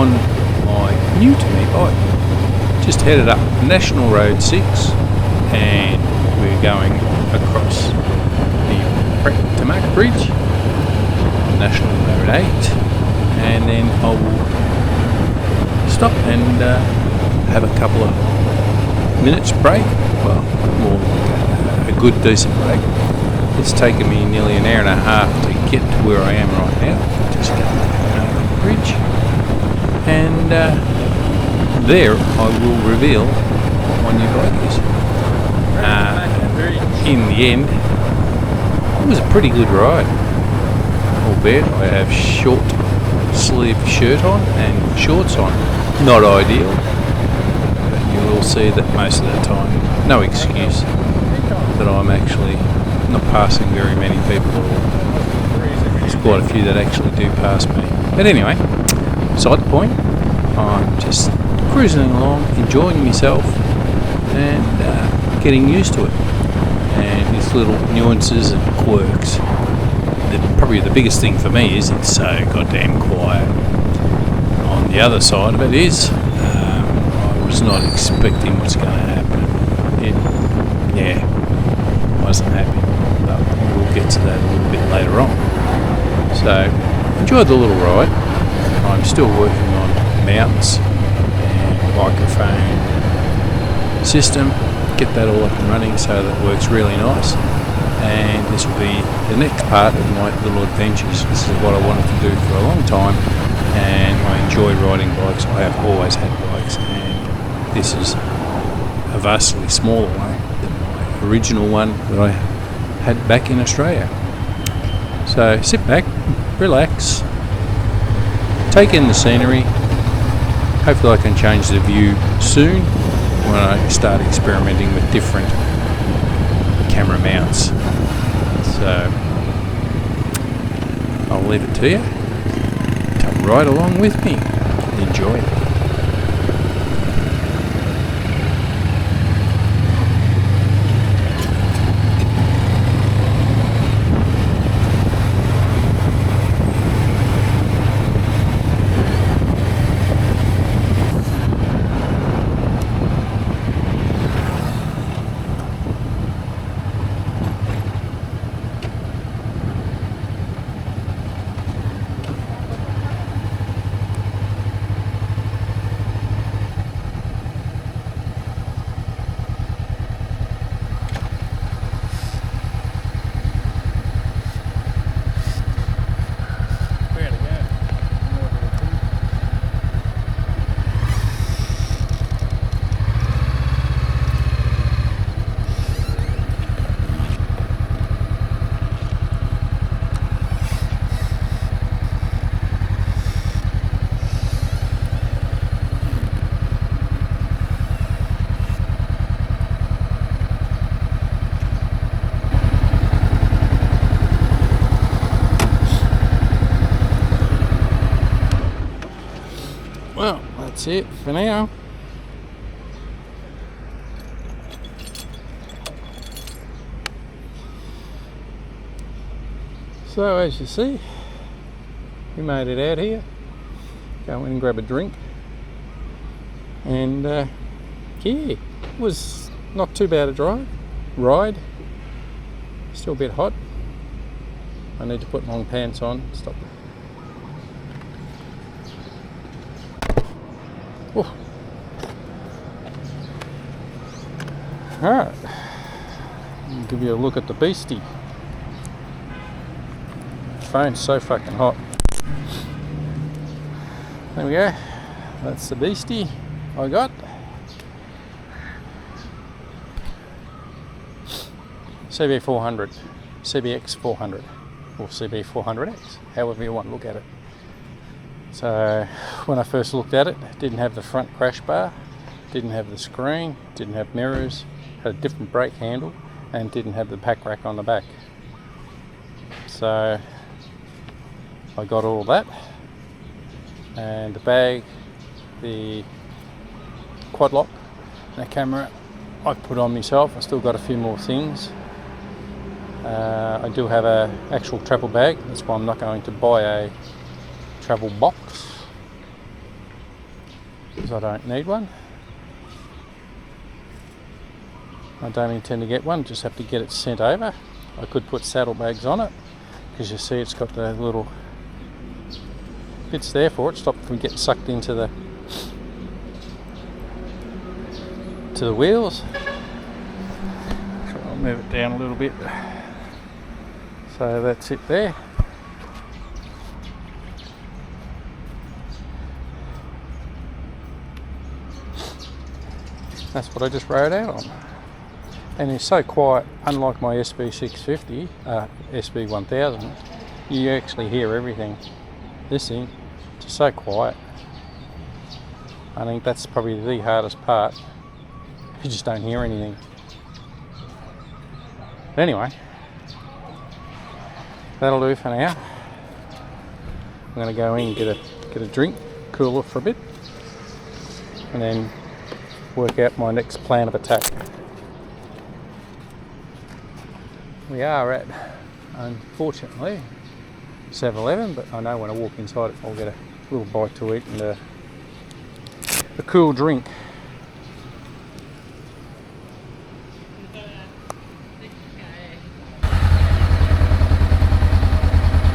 on my new to me bike. Just headed up National Road 6 and we're going across the Tamak Bridge, National Road 8, and then I will stop and have a couple of minutes break. Well, more like a good decent break. It's taken me nearly an hour and a half to get to where I am right now. Just going over the bridge, and there I will reveal what my new bike is. In the end, it was a pretty good ride. Albeit I have short sleeve shirt on and shorts on. Not ideal, but you will see that most of the time, no excuse that I'm actually not passing very many people at all. There's quite a few that actually do pass me. But anyway, beside the point, I'm just cruising along, enjoying myself and getting used to it. And these little nuances and quirks. Probably the biggest thing for me is it's so goddamn quiet. On the other side of it is, I was not expecting what's going to happen. Wasn't happy. But we'll get to that a little bit later on. So, enjoyed the little ride. I'm still working on mounts and microphone system. Get that all up and running so that it works really nice. And this will be the next part of my little adventures. This is what I wanted to do for a long time, and I enjoy riding bikes. I have always had bikes, and this is a vastly smaller one than my original one that I had back in Australia. So sit back, relax, take in the scenery. Hopefully I can change the view soon when I start experimenting with different camera mounts. So I'll leave it to you. Come right along with me. Enjoy. Well, that's it for now. So as you see, we made it out here. Go in and grab a drink. And it was not too bad a ride. Still a bit hot. I need to put long pants on. Stop. Oh. Alright, I'll give you a look at the beastie. The phone's so fucking hot. There we go, that's the beastie I got. CB400, CBX400 or CB400X, however you want to look at it. So when I first looked at it, it didn't have the front crash bar, didn't have the screen, didn't have mirrors, had a different brake handle, and didn't have the pack rack on the back. So I got all that, and the bag, the quad lock, and the camera I've put on myself. I still got a few more things. I do have a actual travel bag, that's why I'm not going to buy a travel box. because I don't need one. I don't intend to get one, just have to get it sent over. I could put saddlebags on it, because you see it's got the little bits there for it, stop it from getting sucked into the wheels. So I'll move it down a little bit. So that's it there. That's what I just rode out on. And it's so quiet, unlike my SB650, SB1000, you actually hear everything. This thing, it's so quiet. I think that's probably the hardest part. You just don't hear anything. But anyway, that'll do for now. I'm going to go in and get a drink, cool off for a bit, and then work out my next plan of attack. We are at, unfortunately, 7-Eleven, but I know when I walk inside it I'll get a little bite to eat and a cool drink.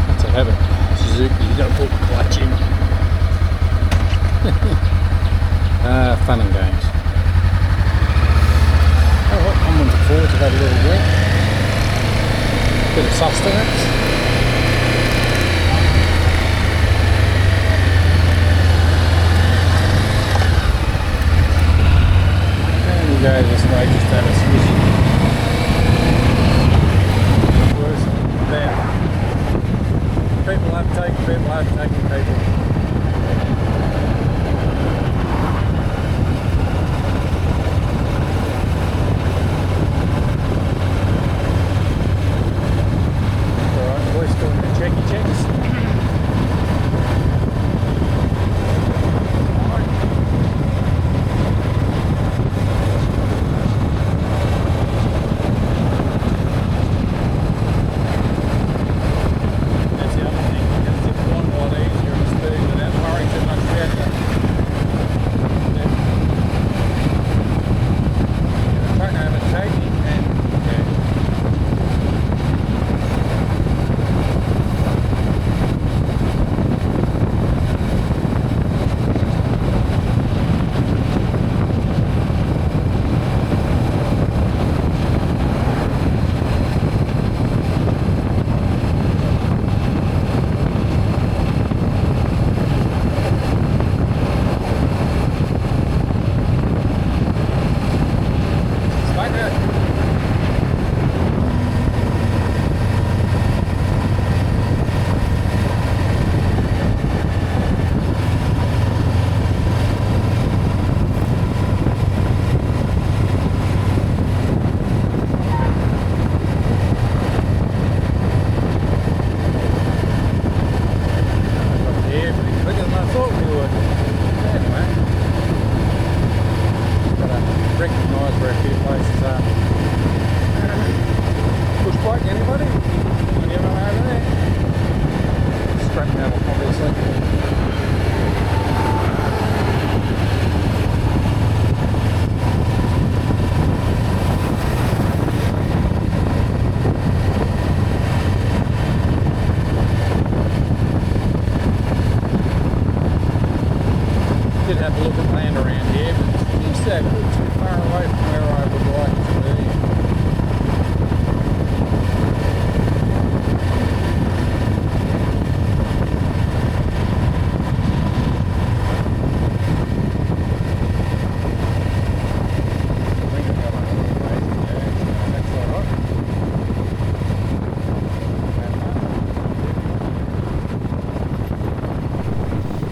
That's a habit. Suzuki, you don't put the clutch in. Fun and games. Oh well, I'm looking forward to have a little drink. Bit of sustenance. And we go this way, just have a squishy. Worse than that. People have taken people.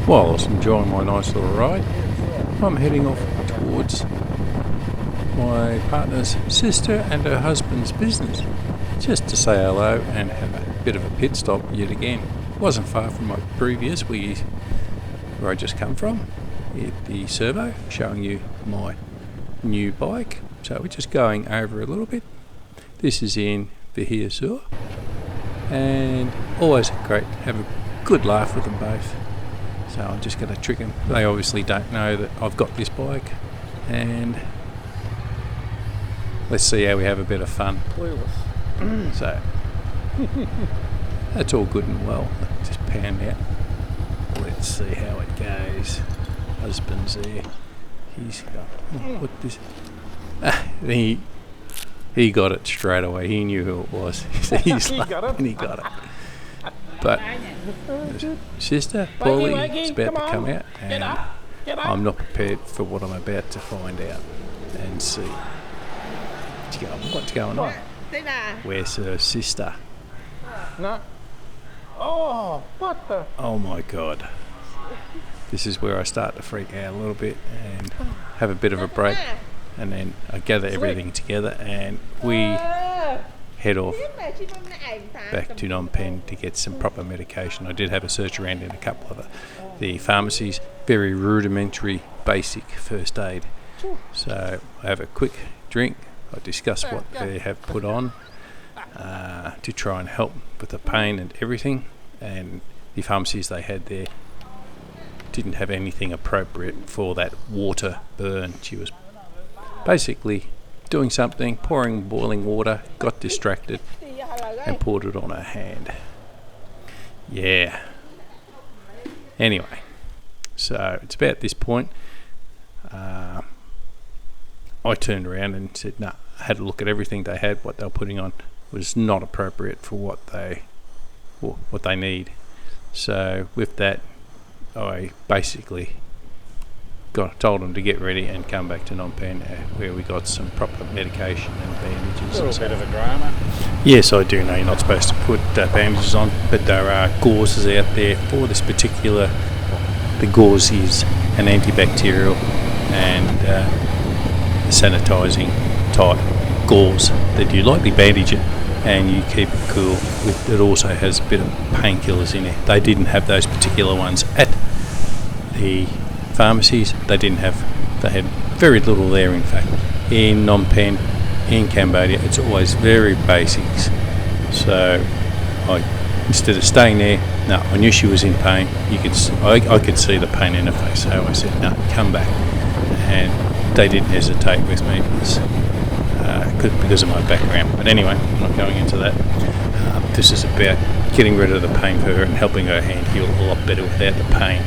While I was enjoying my nice little ride, I'm heading off towards my partner's sister and her husband's business, just to say hello and have a bit of a pit stop yet again. It wasn't far from my previous, where I just come from, at the servo, showing you my new bike. So we're just going over a little bit. This is in Riel, and always great to have a good laugh with them both. So I'm just going to trick them. They obviously don't know that I've got this bike, and let's see how we have a bit of fun. So that's all good and well. Just pan out. Let's see how it goes. Husband's there. He's got look this. He got it straight away. He knew who it was. He's He got it. and he got it. But sister Paulie is about to come out, and I'm not prepared for what I'm about to find out and see. What's going on? Where's her sister? No. Oh, what the? Oh my God. This is where I start to freak out a little bit and have a bit of a break, and then I gather everything together and we head off back to Phnom Penh to get some proper medication. I did have a search around in a couple of the pharmacies, very rudimentary, basic first aid. So I have a quick drink. I discuss what they have put on to try and help with the pain and everything, and the pharmacies they had there didn't have anything appropriate for that water burn. She was basically doing something, pouring boiling water, got distracted and poured it on her hand. Yeah. Anyway, so it's about this point I turned around and said, no, I had a look at everything they had. What they were putting on was not appropriate for what they need. So with that, I basically told them to get ready and come back to Phnom Penh, where we got some proper medication and bandages. A little bit of a drama. Yes, I do know you're not supposed to put bandages on, but there are gauzes out there for this particular. The gauze is an antibacterial and sanitising type gauze that you lightly bandage it and you keep it cool. It also has a bit of painkillers in it. They didn't have those particular ones at the pharmacies. They had very little there. In fact, in Phnom Penh, in Cambodia, it's always very basics. So instead of staying there, no, I knew she was in pain. I could see the pain in her face. So I said, no, come back. And they didn't hesitate with me because of my background. But anyway, I'm not going into that. This is about getting rid of the pain for her and helping her hand heal a lot better without the pain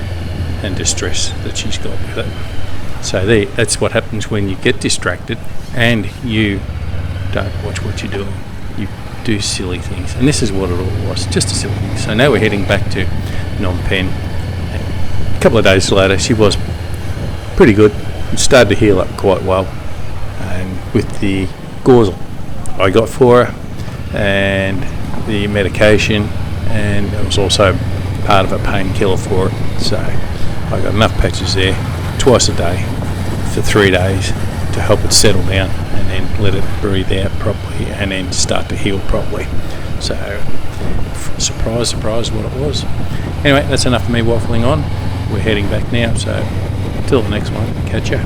and distress that she's got with it. So that's what happens when you get distracted and you don't watch what you're doing. You do silly things, and this is what it all was, just a silly thing. So now we're heading back to Phnom Penh. And a couple of days later, she was pretty good. It started to heal up quite well, and with the gauze I got for her and the medication, and it was also part of a painkiller for it. So I got enough patches there twice a day for 3 days to help it settle down and then let it breathe out properly and then start to heal properly. So surprise what it was. Anyway, that's enough of me waffling on. We're heading back now, so till the next one, catch ya.